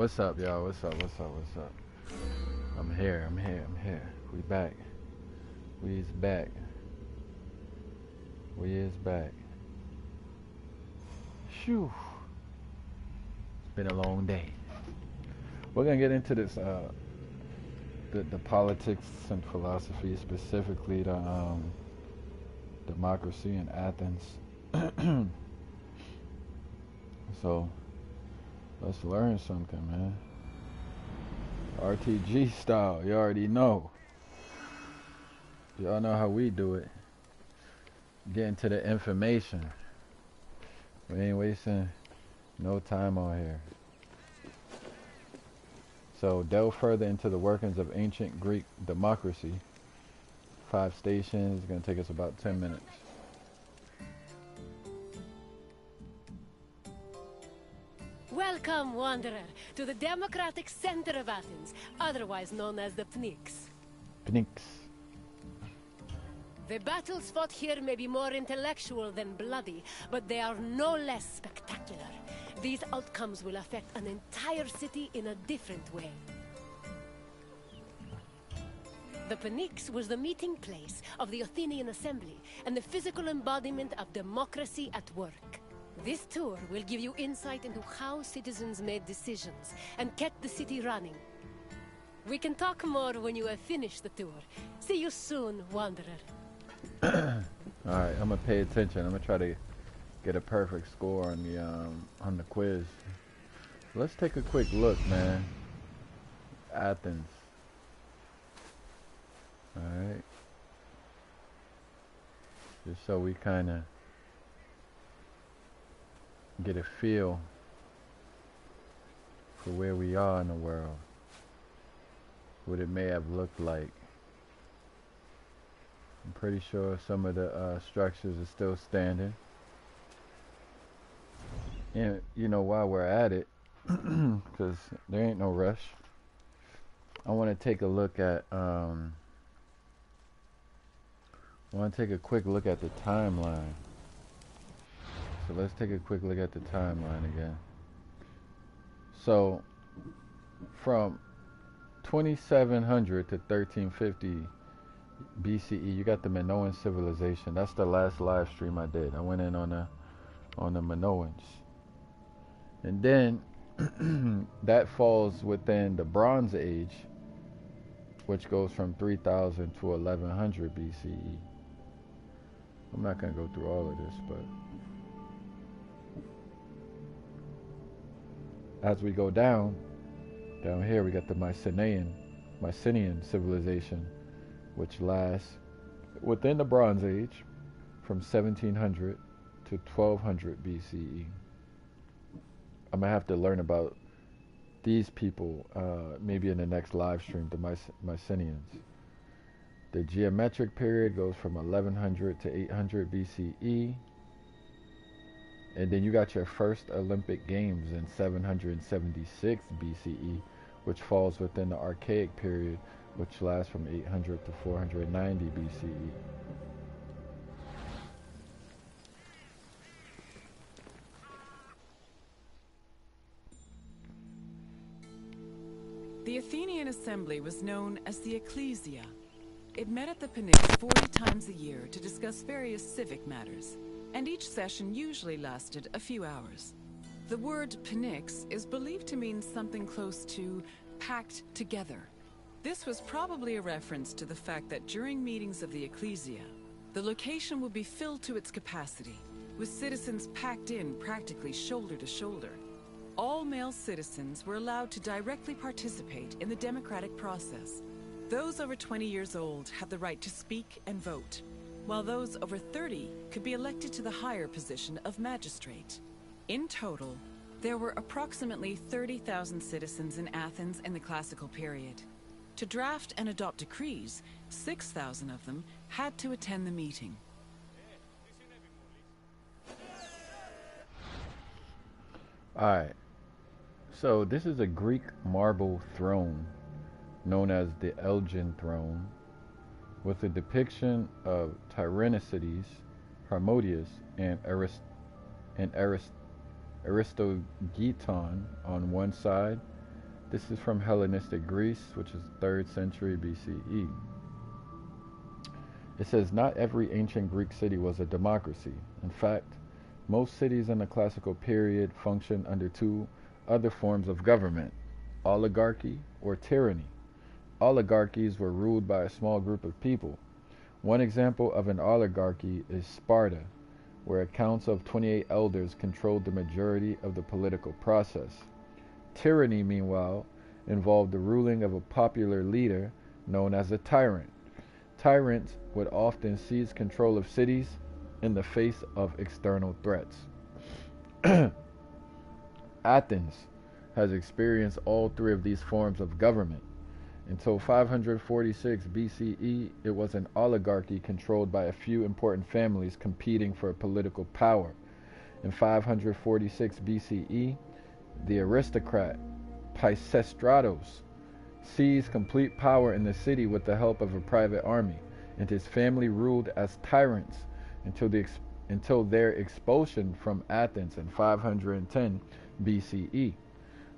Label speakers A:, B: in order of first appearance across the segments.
A: What's up, y'all? What's up? What's up? What's up? I'm here. I'm here. I'm here. We back. We is back. We is back. Phew. It's been a long day. We're gonna get into this, the politics and philosophy, specifically the democracy in Athens. So let's learn something, man. RTG style. You already know. Y'all know how we do it. Get into the information. We ain't wasting no time on here. So delve further into the workings of ancient Greek democracy. 5 stations. It's gonna take us about 10 minutes.
B: Welcome, wanderer, to the democratic center of Athens, otherwise known as the Pnyx.
A: Pnyx.
B: The battles fought here may be more intellectual than bloody, but they are no less spectacular. These outcomes will affect an entire city in a different way. The Pnyx was the meeting place of the Athenian assembly and the physical embodiment of democracy at work. This tour will give you insight into how citizens made decisions and kept the city running. We can talk more when you have finished the tour. See you soon, wanderer.
A: Alright, I'm gonna pay attention. I'm gonna try to get a perfect score on the quiz. Let's take a quick look, man. Athens. Alright. Just so we kinda get a feel for where we are in the world. What it may have looked like. I'm pretty sure some of the structures are still standing. And you know, while we're at it, because there ain't no rush, I want to take a look at I want to take a quick look at the timeline. So let's take a quick look at the timeline again. So from 2700 to 1350 BCE, you got the Minoan civilization. That's the last live stream I did. I went in on the Minoans. And then that falls within the Bronze Age, which goes from 3000 to 1100 BCE. I'm not going to go through all of this, but as we go down here we got the Mycenaean civilization, which lasts within the Bronze Age from 1700 to 1200 BCE. I'm gonna have to learn about these people maybe in the next live stream, the Mycenaeans. The geometric period goes from 1100 to 800 BCE. And then you got your first Olympic Games in 776 BCE, which falls within the Archaic period, which lasts from 800 to 490 BCE.
C: The Athenian assembly was known as the Ecclesia. It met at the Pnyx 40 times a year to discuss various civic matters, and each session usually lasted a few hours. The word Pnyx is believed to mean something close to packed together. This was probably a reference to the fact that during meetings of the Ecclesia, the location would be filled to its capacity, with citizens packed in practically shoulder to shoulder. All male citizens were allowed to directly participate in the democratic process. Those over 20 years old had the right to speak and vote, while those over 30 could be elected to the higher position of magistrate. In total, there were approximately 30,000 citizens in Athens in the classical period. To draft and adopt decrees, 6,000 of them had to attend the meeting.
A: Alright, so this is a Greek marble throne known as the Elgin throne, with a depiction of Tyranicides, Harmodius, and Aristogiton on one side, This is from Hellenistic Greece, which is 3rd century BCE. It says, not every ancient Greek city was a democracy. In fact, most cities in the classical period functioned under two other forms of government, oligarchy or tyranny. Oligarchies were ruled by a small group of people. One example of an oligarchy is Sparta, where a council of 28 elders controlled the majority of the political process. Tyranny, meanwhile, involved the ruling of a popular leader known as a tyrant. Tyrants would often seize control of cities in the face of external threats. Athens has experienced all three of these forms of government. Until 546 BCE, it was an oligarchy controlled by a few important families competing for political power. In 546 BCE, the aristocrat Pisistratos seized complete power in the city with the help of a private army, and his family ruled as tyrants until their expulsion from Athens in 510 BCE.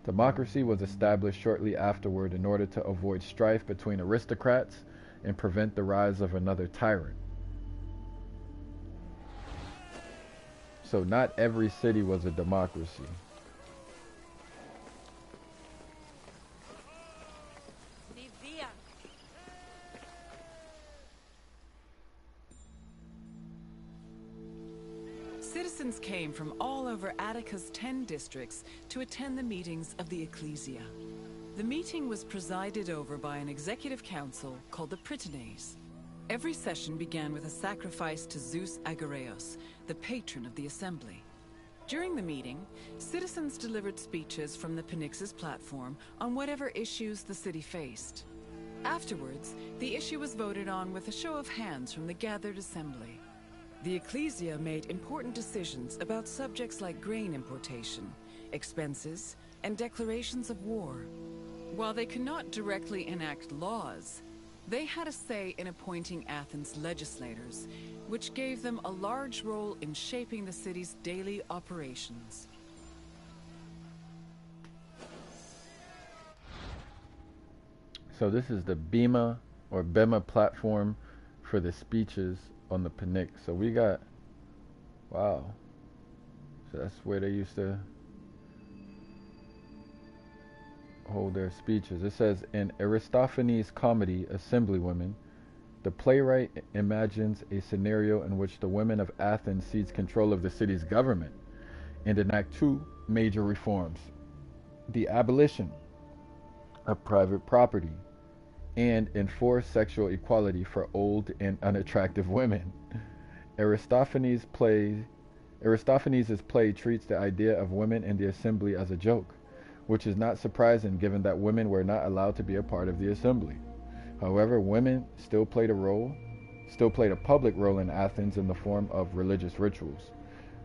A: Democracy was established shortly afterward in order to avoid strife between aristocrats and prevent the rise of another tyrant. So not every city was a democracy.
C: Citizens came from all over Attica's 10 districts to attend the meetings of the Ecclesia. The meeting was presided over by an executive council called the Prytanes. Every session began with a sacrifice to Zeus Agireos, the patron of the assembly. During the meeting, citizens delivered speeches from the Pnyx's platform on whatever issues the city faced. Afterwards, the issue was voted on with a show of hands from the gathered assembly. The Ecclesia made important decisions about subjects like grain importation, expenses, and declarations of war. While they could not directly enact laws, they had a say in appointing Athens' legislators, which gave them a large role in shaping the city's daily operations.
A: So this is the Bema platform for the speeches on the Pnyx. So we got, wow. So that's where they used to hold their speeches. It says, in Aristophanes' comedy, Assemblywomen, the playwright imagines a scenario in which the women of Athens seize control of the city's government and enact two major reforms: the abolition of private property and enforce sexual equality for old and unattractive women. Aristophanes' play treats the idea of women in the assembly as a joke, which is not surprising given that women were not allowed to be a part of the assembly. However, women still played a public role in Athens in the form of religious rituals.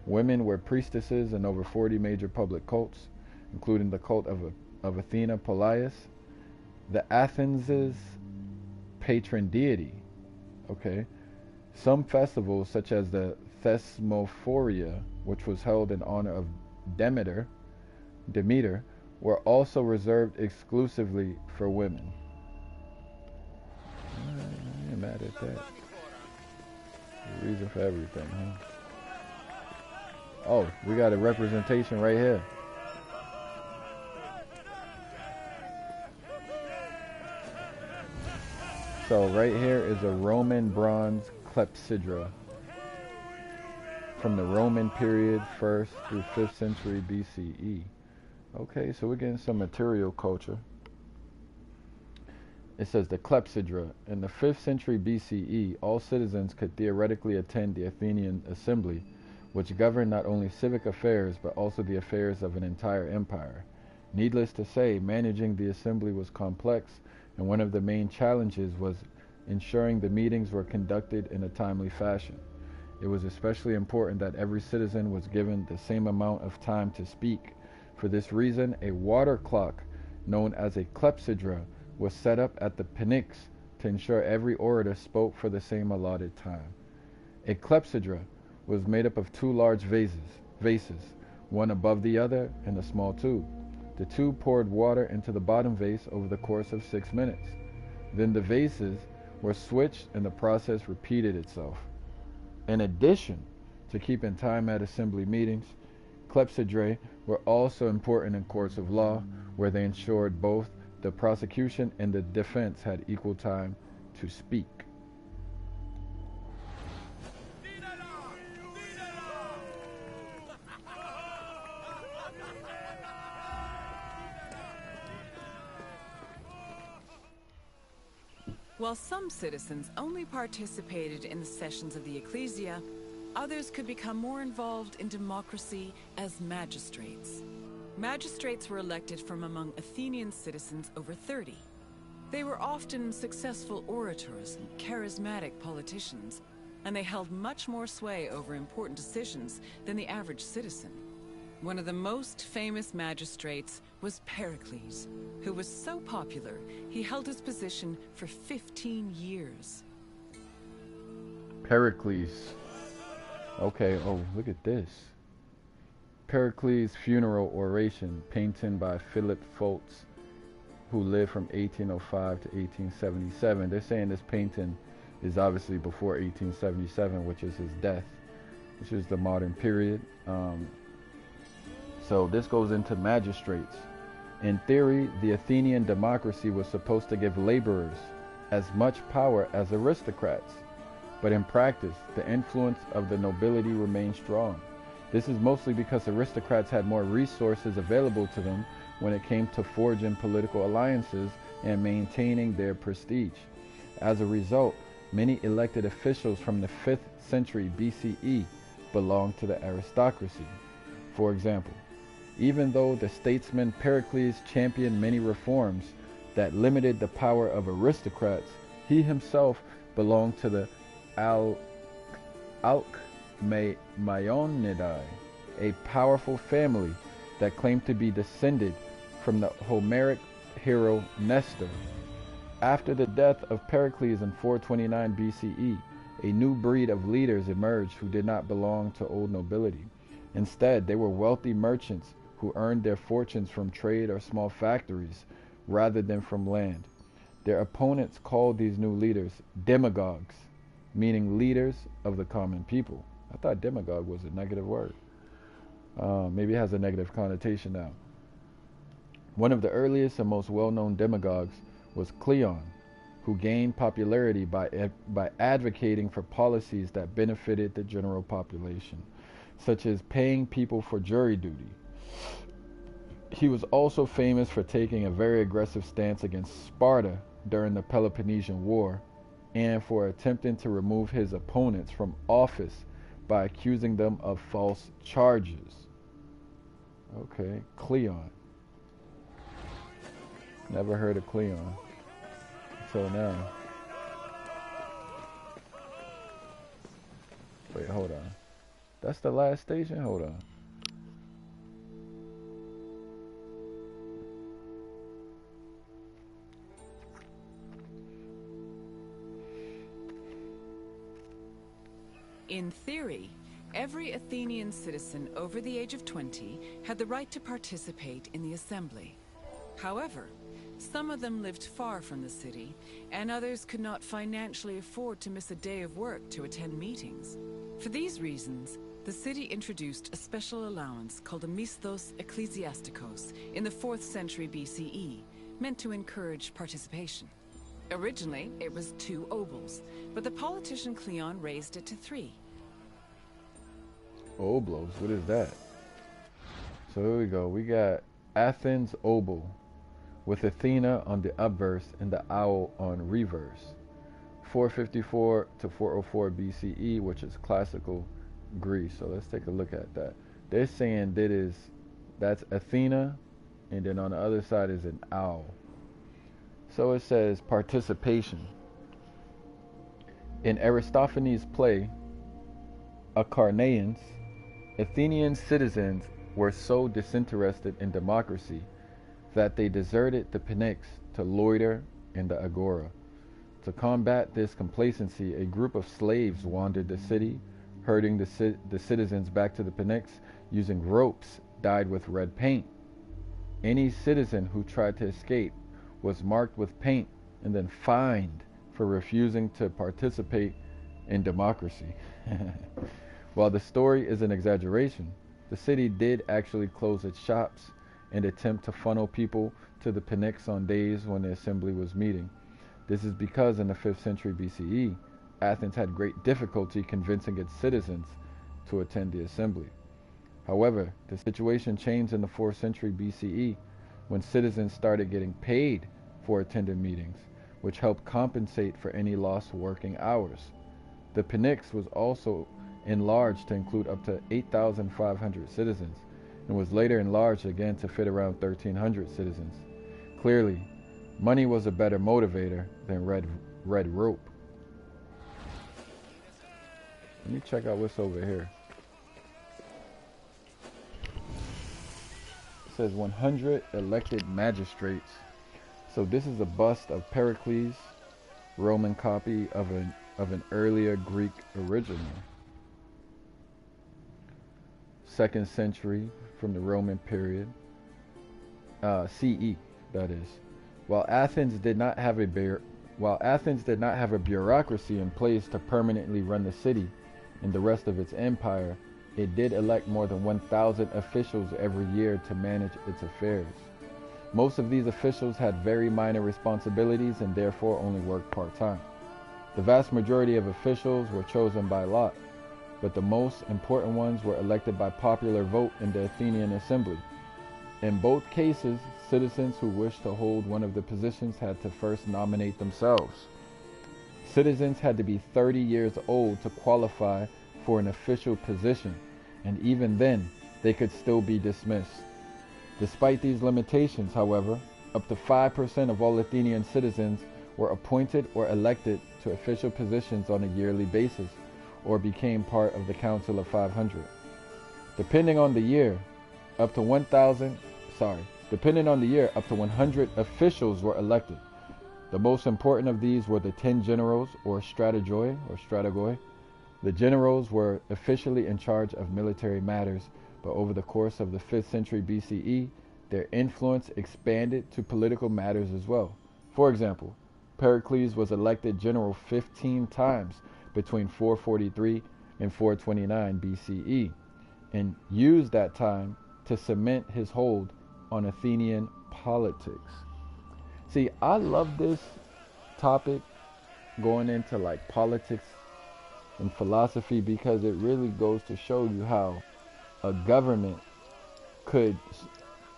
A: Women were priestesses in over 40 major public cults, including the cult of Athena Polias, the Athens' patron deity. Okay. Some festivals, such as the Thesmophoria, which was held in honor of Demeter, were also reserved exclusively for women. I ain't mad at that. The reason for everything, huh? Oh, we got a representation right here. So right here is a Roman bronze clepsydra from the Roman period, 1st through 5th century BCE. Okay, so we're getting some material culture. It says the clepsydra. In the 5th century BCE, all citizens could theoretically attend the Athenian assembly, which governed not only civic affairs but also the affairs of an entire empire. Needless to say, managing the assembly was complex, and one of the main challenges was ensuring the meetings were conducted in a timely fashion. It was especially important that every citizen was given the same amount of time to speak. For this reason, a water clock, known as a clepsydra, was set up at the Pnyx to ensure every orator spoke for the same allotted time. A clepsydra was made up of two large vases, one above the other, and a small tube. The two poured water into the bottom vase over the course of 6 minutes. Then the vases were switched and the process repeated itself. In addition to keeping time at assembly meetings, clepsydrae were also important in courts of law, where they ensured both the prosecution and the defense had equal time to speak.
C: While some citizens only participated in the sessions of the ecclesia, others could become more involved in democracy as magistrates. Magistrates were elected from among Athenian citizens over 30. They were often successful orators and charismatic politicians, and they held much more sway over important decisions than the average citizen. One of the most famous magistrates was Pericles, who was so popular he held his position for 15 years.
A: Pericles. Okay, oh, look at this. Pericles' funeral oration, painted by Philip Foltz, who lived from 1805 to 1877. They're saying this painting is obviously before 1877, which is his death, which is the modern period. So this goes into magistrates. In theory, the Athenian democracy was supposed to give laborers as much power as aristocrats, but in practice, the influence of the nobility remained strong. This is mostly because aristocrats had more resources available to them when it came to forging political alliances and maintaining their prestige. As a result, many elected officials from the 5th century BCE belonged to the aristocracy. For example, even though the statesman Pericles championed many reforms that limited the power of aristocrats, he himself belonged to the Alcmaeonidae, a powerful family that claimed to be descended from the Homeric hero Nestor. After the death of Pericles in 429 BCE, a new breed of leaders emerged who did not belong to old nobility. Instead, they were wealthy merchants who earned their fortunes from trade or small factories rather than from land. Their opponents called these new leaders demagogues, meaning leaders of the common people. I thought demagogue was a negative word. Maybe it has a negative connotation now. One of the earliest and most well-known demagogues was Cleon, who gained popularity by advocating for policies that benefited the general population, such as paying people for jury duty. He was also famous for taking a very aggressive stance against Sparta during the Peloponnesian War, and for attempting to remove his opponents from office by accusing them of false charges. Okay, Cleon. Never heard of Cleon until now. Wait, hold on. That's the last station? Hold on.
C: In theory, every Athenian citizen over the age of 20 had the right to participate in the assembly. However, some of them lived far from the city, and others could not financially afford to miss a day of work to attend meetings. For these reasons, the city introduced a special allowance called a misthos ecclesiasticos in the 4th century BCE, meant to encourage participation. Originally, it was 2 obols, but the politician Cleon raised it to 3.
A: Oblos, what is that? So here we go. We got Athens obol, with Athena on the obverse and the owl on reverse. 454 to 404 BCE, which is classical Greece. So let's take a look at that. They're saying that's Athena, and then on the other side is an owl. So it says participation. In Aristophanes' play, Acarnanians, Athenian citizens were so disinterested in democracy that they deserted the Pnyx to loiter in the agora. To combat this complacency, a group of slaves wandered the city, herding the citizens back to the Pnyx using ropes dyed with red paint. Any citizen who tried to escape was marked with paint and then fined for refusing to participate in democracy. While the story is an exaggeration, the city did actually close its shops and attempt to funnel people to the Pnyx on days when the assembly was meeting. This is because in the 5th century BCE, Athens had great difficulty convincing its citizens to attend the assembly. However, the situation changed in the 4th century BCE when citizens started getting paid for attending meetings, which helped compensate for any lost working hours. The Pnyx was also enlarged to include up to 8,500 citizens and was later enlarged again to fit around 1,300 citizens. Clearly, money was a better motivator than red rope. Let me check out what's over here. It says 100 elected magistrates. So this is a bust of Pericles, Roman copy of an earlier Greek original. 2nd century from the Roman period, CE, that is. While Athens did not have a bureaucracy in place to permanently run the city and the rest of its empire, it did elect more than 1,000 officials every year to manage its affairs. Most of these officials had very minor responsibilities and therefore only worked part-time. The vast majority of officials were chosen by lot, but the most important ones were elected by popular vote in the Athenian assembly. In both cases, citizens who wished to hold one of the positions had to first nominate themselves. Citizens had to be 30 years old to qualify for an official position, and even then, they could still be dismissed. Despite these limitations, however, up to 5% of all Athenian citizens were appointed or elected to official positions on a yearly basis, or became part of the Council of 500. Depending on the year, up to 100 officials were elected. The most important of these were the 10 generals or strategoi. The generals were officially in charge of military matters, but over the course of the 5th century BCE, their influence expanded to political matters as well. For example, Pericles was elected general 15 times between 443 and 429 BCE, and used that time to cement his hold on Athenian politics. See, I love this topic, going into like politics and philosophy, because it really goes to show you how a government could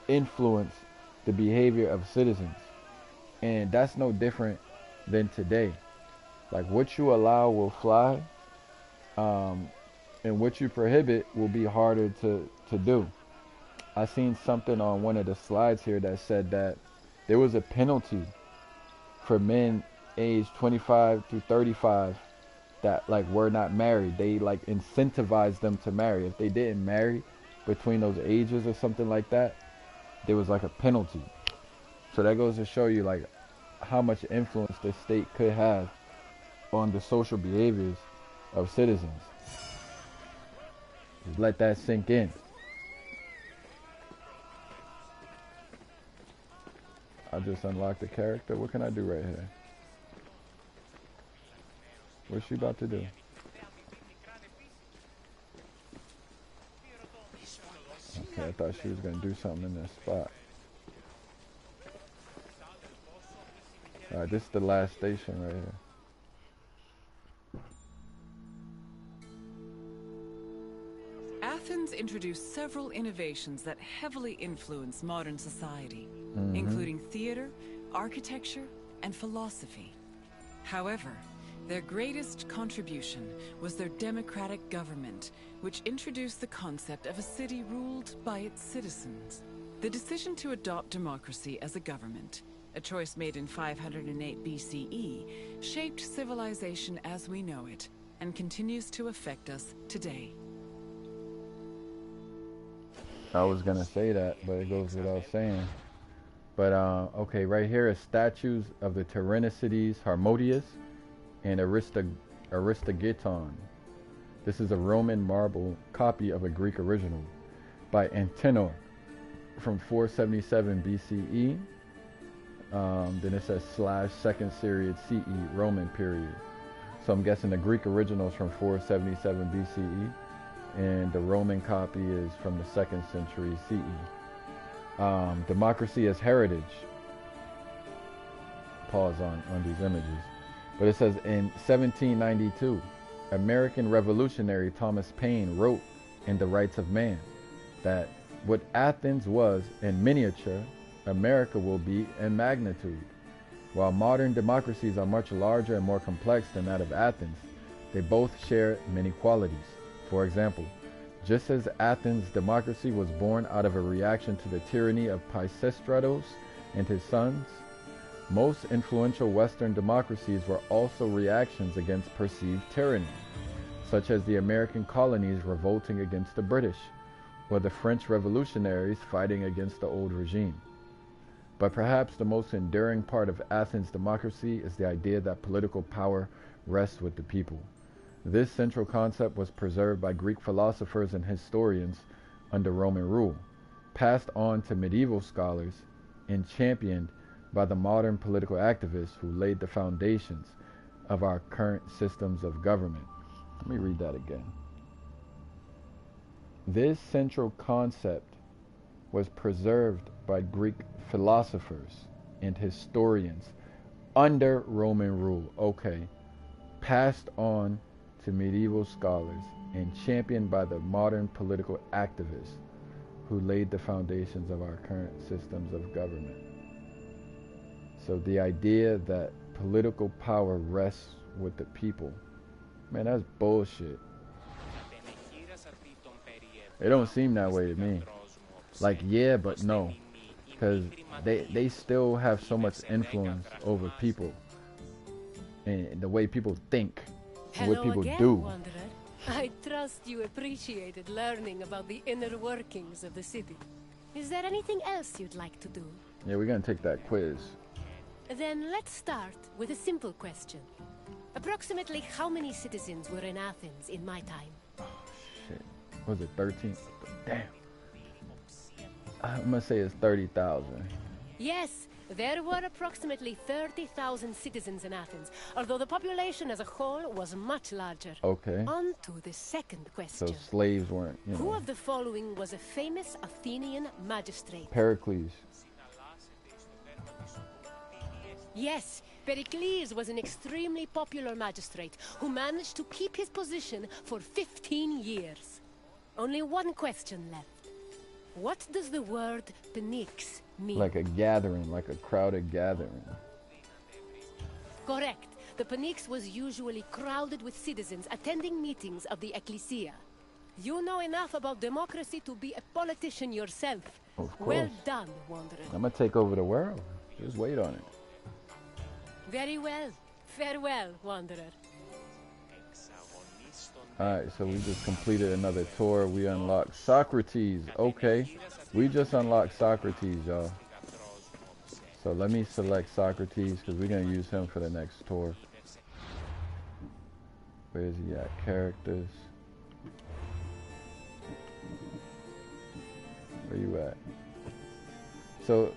A: influence the behavior of citizens. And that's no different than today. Like, what you allow will fly, and what you prohibit will be harder to do. I seen something on one of the slides here that said that there was a penalty for men aged 25 through 35 that like were not married. They like incentivized them to marry. If they didn't marry between those ages or something like that, there was like a penalty. So that goes to show you like how much influence the state could have on the social behaviors of citizens. Just let that sink in. I just unlocked the character. What can I do right here? What's she about to do? Okay, I thought she was going to do something in this spot. Alright, this is the last station right here.
C: Athens introduced several innovations that heavily influenced modern society, including theater, architecture, and philosophy. However, their greatest contribution was their democratic government, which introduced the concept of a city ruled by its citizens. The decision to adopt democracy as a government, a choice made in 508 BCE, shaped civilization as we know it, and continues to affect us today.
A: I was gonna say that, but it goes without saying. But okay, right here is statues of the Tyranicides Harmodius and Aristogiton. This is a Roman marble copy of a Greek original by Antenor. from 477 BCE. Then it says / second period CE, Roman period. So I'm guessing the Greek original is from 477 BCE, and the Roman copy is from the 2nd century CE. Democracy as heritage. Pause on these images. But it says in 1792, American revolutionary Thomas Paine wrote in The Rights of Man that what Athens was in miniature, America will be in magnitude. While modern democracies are much larger and more complex than that of Athens, they both share many qualities. For example, just as Athens' democracy was born out of a reaction to the tyranny of Pisistratos and his sons, most influential Western democracies were also reactions against perceived tyranny, such as the American colonies revolting against the British, or the French revolutionaries fighting against the old regime. But perhaps the most enduring part of Athens' democracy is the idea that political power rests with the people. This central concept was preserved by Greek philosophers and historians under Roman rule, passed on to medieval scholars, and championed by the modern political activists who laid the foundations of our current systems of government. Let me read that again. This central concept was preserved by Greek philosophers and historians under Roman rule. Okay. Passed on to medieval scholars and championed by the modern political activists who laid the foundations of our current systems of government. So the idea that political power rests with the people, man, that's bullshit. It don't seem that way to me. Like, yeah, but no. Because they still have so much influence over people. And the way people think. And what people
B: again,
A: do.
B: Wanderer. I trust you appreciated learning about the inner workings of the city. Is there anything else you'd like to do?
A: Yeah, we're going to take that quiz.
B: Then let's start with a simple question. Approximately how many citizens were in Athens in my time?
A: Oh, shit. Was it 13? Damn. I'm going to say it's 30,000.
B: Yes, there were approximately 30,000 citizens in Athens, although the population as a whole was much larger.
A: Okay.
B: On to the second question.
A: So slaves weren't,
B: Who of the following was a famous Athenian magistrate?
A: Pericles.
B: Yes, Pericles was an extremely popular magistrate who managed to keep his position for 15 years. Only one question left. What does the word Pnyx mean?
A: Like a gathering, like a crowded gathering.
B: Correct. The Pnyx was usually crowded with citizens attending meetings of the Ecclesia. You know enough about democracy to be a politician yourself.
A: Of course.
B: Well done, Wanderer.
A: I'm going to take over the world. Just wait on it.
B: Very well. Farewell, Wanderer.
A: Alright, so we just completed another tour. We unlocked Socrates. Okay. We just unlocked Socrates, y'all. So let me select Socrates because we're going to use him for the next tour. Where is he at? Characters. Where you at? So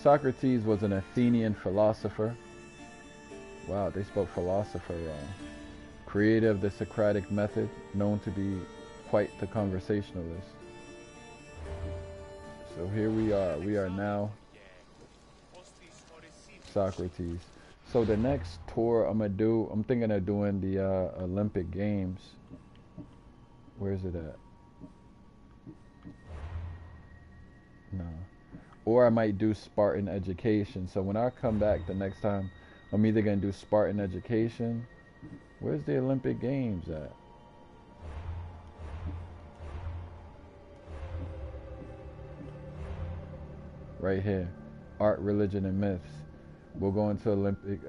A: Socrates was an Athenian philosopher. Wow, they spelled philosopher wrong. Creator of the Socratic method, known to be quite the conversationalist. So here we are. We are now Socrates. So the next tour I'm going to do, I'm thinking of doing the Olympic Games. Where's it at? No. Or I might do Spartan education. So when I come back the next time, I'm either going to do Spartan education. Where's the Olympic Games at? Right here. Art, Religion, and Myths. We'll go into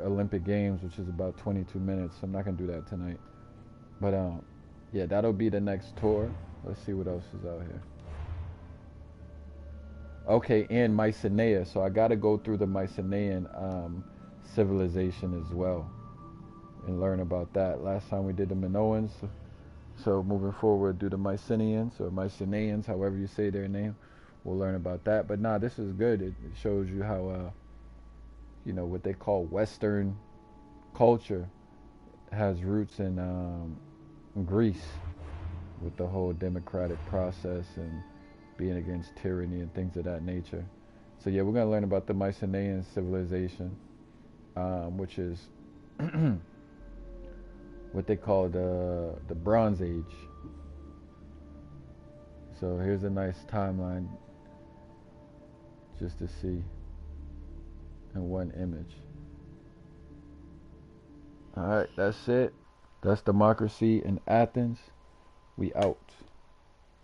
A: Olympic Games, which is about 22 minutes. So I'm not going to do that tonight. But yeah, that'll be the next tour. Let's see what else is out here. Okay, and Mycenae. So I got to go through the Mycenaean civilization as well and learn about that. Last time we did the Minoans, so moving forward do the Mycenaeans or Mycenaeans, however you say their name. we'll learn about that. But nah, this is good. It shows you how what they call Western culture has roots in Greece, with the whole democratic process and being against tyranny and things of that nature. So yeah, we're gonna learn about the Mycenaean civilization, which is what they call the Bronze Age. So here's a nice timeline just to see in one image. All right, that's it. That's democracy in Athens. We out.